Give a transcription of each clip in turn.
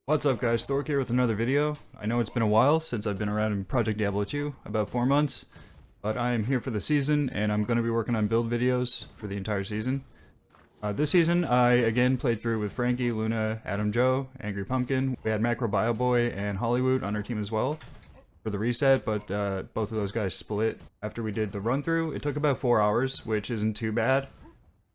What's up guys, Thork here with another video. I know it's been a while since I've been around in Project Diablo 2, about 4 months, but I am here for the season and I'm going to be working on build videos for the entire season. This season I again played through with Frankie, Luna, Adam Joe, Angry Pumpkin. We had Macro Bio Boy and Hollywood on our team as well for the reset, but both of those guys split after we did the run through. It took about 4 hours, which isn't too bad.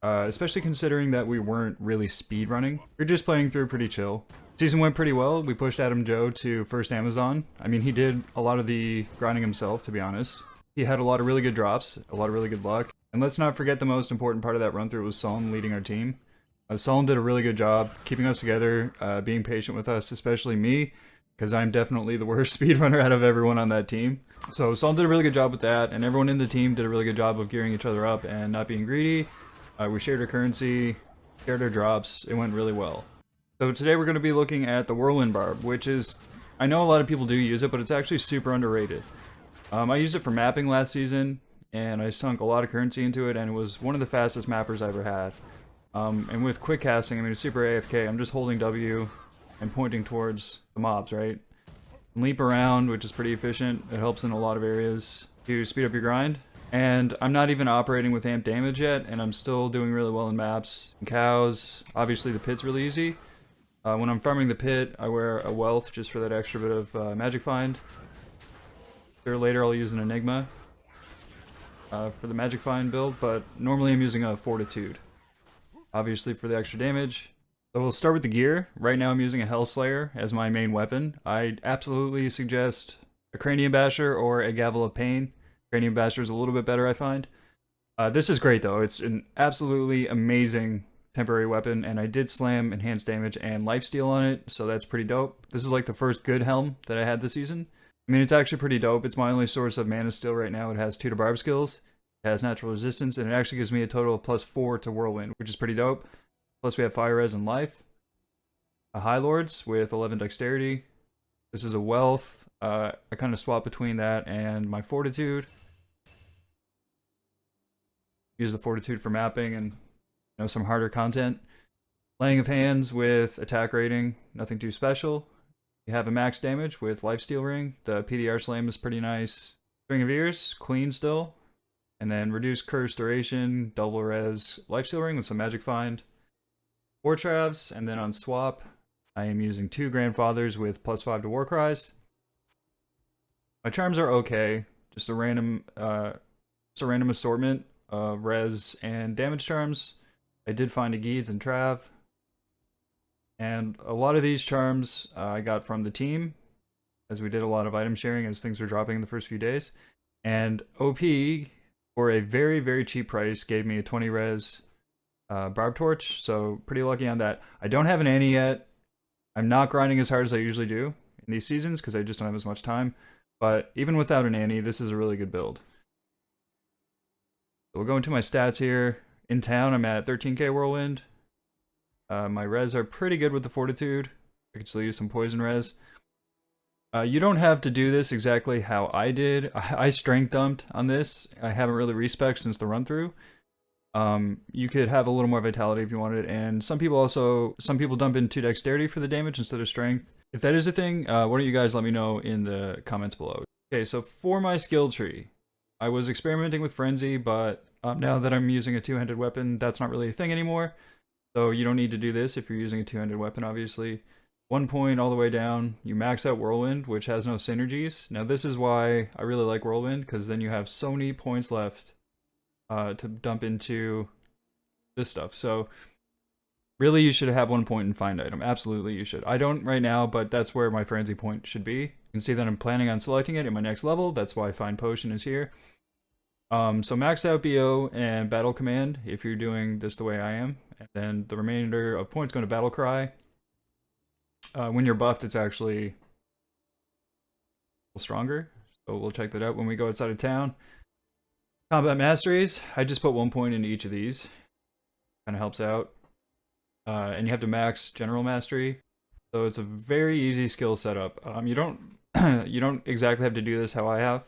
Especially considering that we weren't really speed running. We were just playing through pretty chill. Season went pretty well. We pushed Adam Joe to first Amazon. I mean, he did a lot of the grinding himself, to be honest. He had a lot of really good drops, a lot of really good luck. And let's not forget the most important part of that run through was Suln leading our team. Suln did a really good job keeping us together, being patient with us, especially me, because I'm definitely the worst speedrunner out of everyone on that team. So Suln did a really good job with that, and everyone in the team did a really good job of gearing each other up and not being greedy. We shared our currency, shared our drops. It went really well. So today we're going to be looking at the whirlwind barb, which is, I know a lot of people do use it, but it's actually super underrated. I used it for mapping last season, and I sunk a lot of currency into it, and it was one of the fastest mappers I ever had. And with quick casting, I mean, it's super AFK. I'm just holding W and pointing towards the mobs, right? And leap around, which is pretty efficient. It helps in a lot of areas to speed up your grind. And I'm not even operating with amp damage yet, and I'm still doing really well in maps and cows. Obviously the pit's really easy. When I'm farming the pit, I wear a wealth just for that extra bit of magic find. Sure, later I'll use an enigma for the magic find build, but normally I'm using a fortitude, obviously for the extra damage. So we'll start with the gear. Right now I'm using a Hellslayer as my main weapon. I absolutely suggest a Cranium Basher or a Gavel of Pain. Cranium Basher is a little bit better, I find. This is great, though. It's an absolutely amazing temporary weapon, and I did slam enhanced damage and lifesteal on it, so that's pretty dope. This is like the first good helm that I had this season. I mean, it's actually pretty dope. It's my only source of mana steal right now. It has 2 to Barb skills, it has natural resistance, and it actually gives me a total of +4 to whirlwind, which is pretty dope. Plus we have fire res and life. A High Lords with 11 dexterity. This is a wealth. I kind of swap between that and my fortitude. Use the fortitude for mapping and some harder content. Laying of hands with attack rating, nothing too special. You have a max damage with lifesteal ring. The PDR slam is pretty nice. String of ears, clean still. And then reduced curse duration, double res, lifesteal ring with some magic find. 4 travs, and then on swap, I am using 2 grandfathers with +5 to war cries. My charms are okay, just a random assortment of res and damage charms. I did find a Geeds and Trav. And a lot of these charms I got from the team, as we did a lot of item sharing as things were dropping in the first few days. And OP, for a very, very cheap price, gave me a 20 res Barb Torch, so pretty lucky on that. I don't have an Annie yet. I'm not grinding as hard as I usually do in these seasons because I just don't have as much time. But even without an Annie, this is a really good build. So we'll go into my stats here. In town, I'm at 13k whirlwind. My res are pretty good with the fortitude. I could still use some poison res. You don't have to do this exactly how I did. I strength dumped on this. I haven't really respec'd since the run through. You could have a little more vitality if you wanted, and some people dump into dexterity for the damage instead of strength. If that is a thing, why don't you guys let me know in the comments below. Okay, so for my skill tree, I was experimenting with Frenzy, but now that I'm using a two-handed weapon, that's not really a thing anymore. So you don't need to do this if you're using a two-handed weapon, obviously. 1 point all the way down, you max out Whirlwind, which has no synergies. Now this is why I really like Whirlwind, because then you have so many points left to dump into this stuff. So really you should have 1 point in find item. Absolutely you should. I don't right now, but that's where my frenzy point should be. You can see that I'm planning on selecting it in my next level. That's why find potion is here. So max out BO and battle command if you're doing this the way I am. And then the remainder of points go to battle cry. When you're buffed, it's actually a little stronger. So we'll check that out when we go outside of town. Combat masteries, I just put 1 point into each of these. Kind of helps out. And you have to max general mastery. So it's a very easy skill setup. You don't you don't exactly have to do this how I have.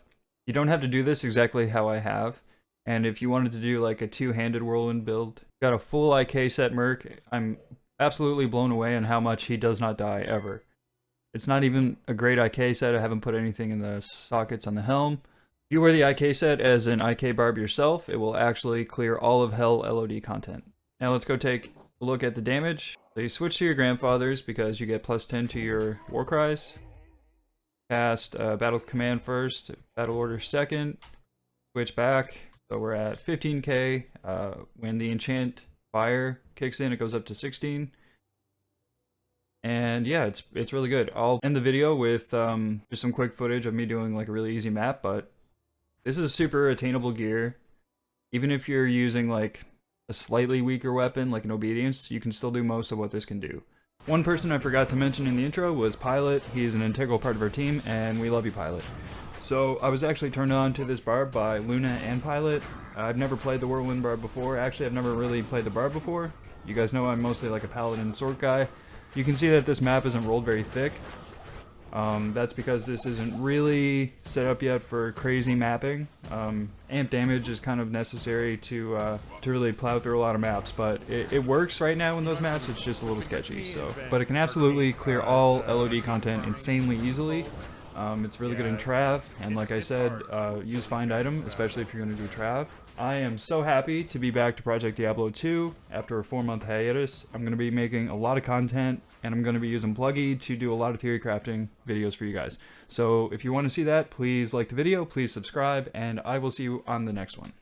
You don't have to do this exactly how I have. And if you wanted to do like a two-handed whirlwind build, got a full IK set Merc. I'm absolutely blown away on how much he does not die ever. It's not even a great IK set. I haven't put anything in the sockets on the helm. If you wear the IK set as an IK Barb yourself, it will actually clear all of hell LOD content. Now let's go take a look at the damage. So you switch to your grandfathers because you get plus 10 to your war cries. Cast battle command first, battle order second. Switch back. So we're at 15k. When the enchant fire kicks in, it goes up to 16. And yeah, it's really good. I'll end the video with just some quick footage of me doing like a really easy map, but this is a super attainable gear. Even if you're using like a slightly weaker weapon, like an obedience, you can still do most of what this can do. One person I forgot to mention in the intro was Pilot. He's an integral part of our team, and we love you, Pilot. So I was actually turned on to this Barb by Luna and Pilot. I've never played the whirlwind Barb before. Actually, I've never really played the Barb before. You guys know I'm mostly like a paladin sword guy. You can see that this map isn't rolled very thick. That's because this isn't really set up yet for crazy mapping. Amp damage is kind of necessary to really plow through a lot of maps, but it works right now in those maps. It's just a little sketchy. So, but it can absolutely clear all LOD content insanely easily. It's really good in Trav, and like I said, use Find Item, especially if you're going to do Trav. I am so happy to be back to Project Diablo 2 after a 4-month hiatus. I'm going to be making a lot of content, and I'm going to be using Pluggy to do a lot of theory crafting videos for you guys. So if you want to see that, please like the video, please subscribe, and I will see you on the next one.